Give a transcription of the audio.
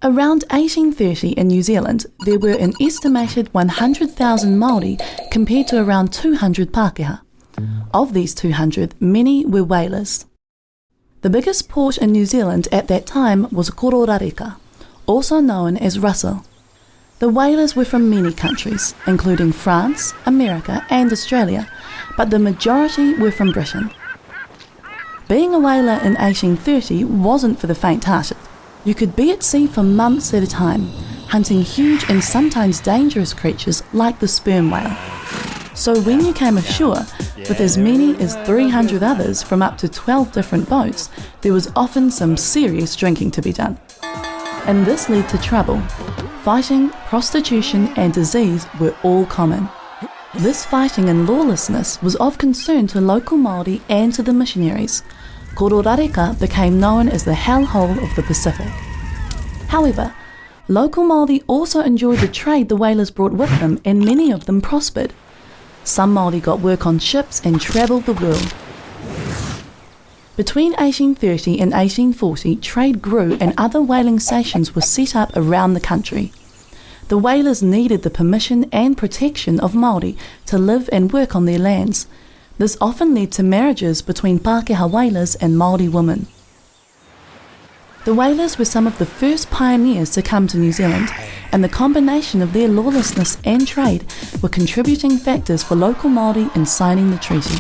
Around 1830 in New Zealand, there were an estimated 100,000 Maori compared to around 200 Pakeha. Of these 200, many were whalers. The biggest port in New Zealand at that time was Kororareka, also known as Russell. The whalers were from many countries, including France, America and Australia, but the majority were from Britain. Being a whaler in 1830 wasn't for the faint-hearted. You could be at sea for months at a time, hunting huge and sometimes dangerous creatures like the sperm whale. So when you came ashore, with as many as 300 others from up to 12 different boats, there was often some serious drinking to be done. And this led to trouble. Fighting, prostitution and disease were all common. This fighting and lawlessness was of concern to local Māori and to the missionaries. Kororareka became known as the hellhole of the Pacific. However, local Māori also enjoyed the trade the whalers brought with them, and many of them prospered. Some Māori got work on ships and travelled the world. Between 1830 and 1840, trade grew and other whaling stations were set up around the country. The whalers needed the permission and protection of Māori to live and work on their lands. This often led to marriages between Pakeha whalers and Māori women. The whalers were some of the first pioneers to come to New Zealand, and the combination of their lawlessness and trade were contributing factors for local Māori in signing the treaty.